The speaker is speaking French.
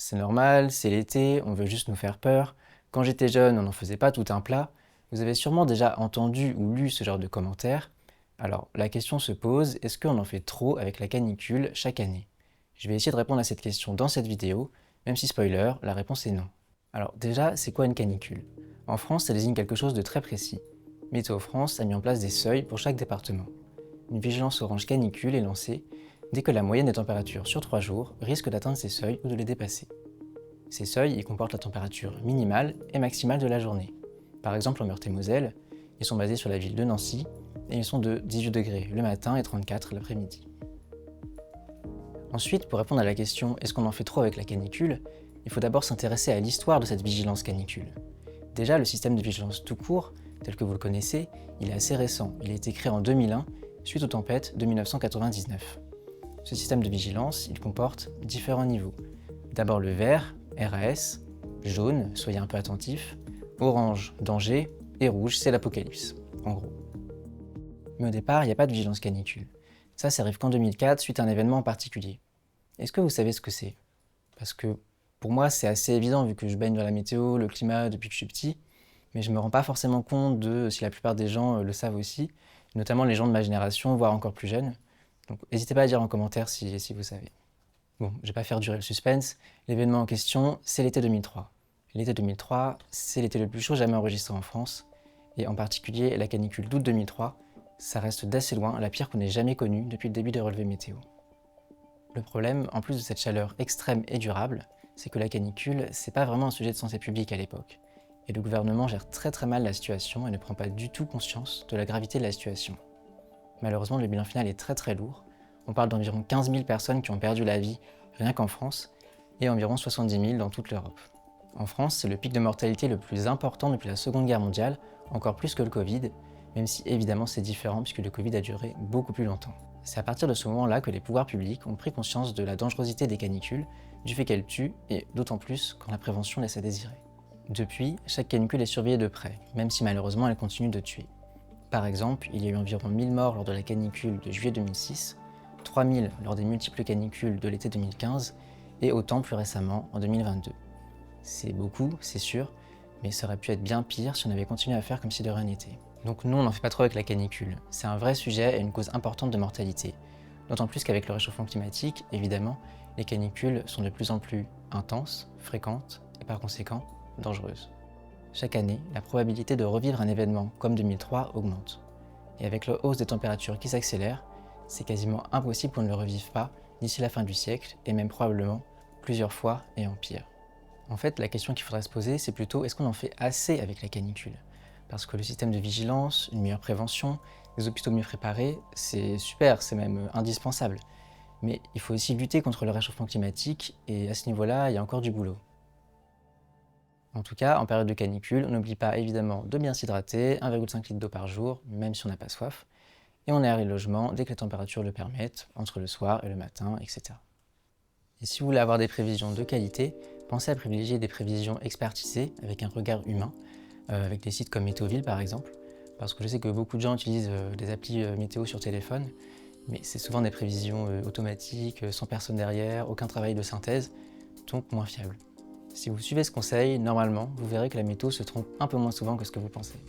C'est normal, c'est l'été, on veut juste nous faire peur. Quand j'étais jeune, on n'en faisait pas tout un plat. Vous avez sûrement déjà entendu ou lu ce genre de commentaires. Alors, la question se pose, est-ce qu'on en fait trop avec la canicule chaque année? Je vais essayer de répondre à cette question dans cette vidéo, même si spoiler, la réponse est non. Alors déjà, c'est quoi une canicule? En France, ça désigne quelque chose de très précis. Météo France a mis en place des seuils pour chaque département. Une vigilance orange canicule est lancée dès que la moyenne des températures sur 3 jours risque d'atteindre ces seuils ou de les dépasser. Ces seuils y comportent la température minimale et maximale de la journée. Par exemple en Meurthe-et-Moselle, ils sont basés sur la ville de Nancy et ils sont de 18 degrés le matin et 34 l'après-midi. Ensuite, pour répondre à la question est-ce qu'on en fait trop avec la canicule, il faut d'abord s'intéresser à l'histoire de cette vigilance canicule. Déjà, le système de vigilance tout court, tel que vous le connaissez, il est assez récent. Il a été créé en 2001 suite aux tempêtes de 1999. Ce système de vigilance, il comporte différents niveaux. D'abord le vert, RAS, jaune, soyez un peu attentifs, orange, danger, et rouge, c'est l'apocalypse, en gros. Mais au départ, il n'y a pas de vigilance canicule. Ça arrive qu'en 2004, suite à un événement en particulier. Est-ce que vous savez ce que c'est? Parce que pour moi, c'est assez évident vu que je baigne dans la météo, le climat depuis que je suis petit, mais je ne me rends pas forcément compte de si la plupart des gens le savent aussi, notamment les gens de ma génération, voire encore plus jeunes. Donc n'hésitez pas à dire en commentaire si vous savez. Bon, je vais pas faire durer le suspense, l'événement en question, c'est l'été 2003. L'été 2003, c'est l'été le plus chaud jamais enregistré en France, et en particulier la canicule d'août 2003, ça reste d'assez loin la pire qu'on ait jamais connue depuis le début des relevés météo. Le problème, en plus de cette chaleur extrême et durable, c'est que la canicule, c'est pas vraiment un sujet de santé publique à l'époque. Et le gouvernement gère très mal la situation et ne prend pas du tout conscience de la gravité de la situation. Malheureusement, le bilan final est très lourd. On parle d'environ 15 000 personnes qui ont perdu la vie rien qu'en France, et environ 70 000 dans toute l'Europe. En France, c'est le pic de mortalité le plus important depuis la Seconde Guerre mondiale, encore plus que le Covid, même si évidemment c'est différent puisque le Covid a duré beaucoup plus longtemps. C'est à partir de ce moment-là que les pouvoirs publics ont pris conscience de la dangerosité des canicules, du fait qu'elles tuent, et d'autant plus quand la prévention laisse à désirer. Depuis, chaque canicule est surveillée de près, même si malheureusement elle continue de tuer. Par exemple, il y a eu environ 1000 morts lors de la canicule de juillet 2006, 3000 lors des multiples canicules de l'été 2015, et autant plus récemment en 2022. C'est beaucoup, c'est sûr, mais ça aurait pu être bien pire si on avait continué à faire comme si de rien n'était. Donc nous, on n'en fait pas trop avec la canicule. C'est un vrai sujet et une cause importante de mortalité. D'autant plus qu'avec le réchauffement climatique, évidemment, les canicules sont de plus en plus intenses, fréquentes et par conséquent dangereuses. Chaque année, la probabilité de revivre un événement comme 2003 augmente. Et avec la hausse des températures qui s'accélère, c'est quasiment impossible qu'on ne le revive pas d'ici la fin du siècle et même probablement plusieurs fois et en pire. En fait, la question qu'il faudrait se poser, c'est plutôt est-ce qu'on en fait assez avec la canicule? Parce que le système de vigilance, une meilleure prévention, des hôpitaux mieux préparés, c'est super, c'est même indispensable. Mais il faut aussi lutter contre le réchauffement climatique et à ce niveau-là, il y a encore du boulot. En tout cas, en période de canicule, on n'oublie pas évidemment de bien s'hydrater, 1,5 litre d'eau par jour, même si on n'a pas soif, et on aère les logements dès que les températures le permettent, entre le soir et le matin, etc. Et si vous voulez avoir des prévisions de qualité, pensez à privilégier des prévisions expertisées avec un regard humain, avec des sites comme Météoville par exemple, parce que je sais que beaucoup de gens utilisent des applis météo sur téléphone, mais c'est souvent des prévisions automatiques, sans personne derrière, aucun travail de synthèse, donc moins fiable. Si vous suivez ce conseil, normalement, vous verrez que la météo se trompe un peu moins souvent que ce que vous pensez.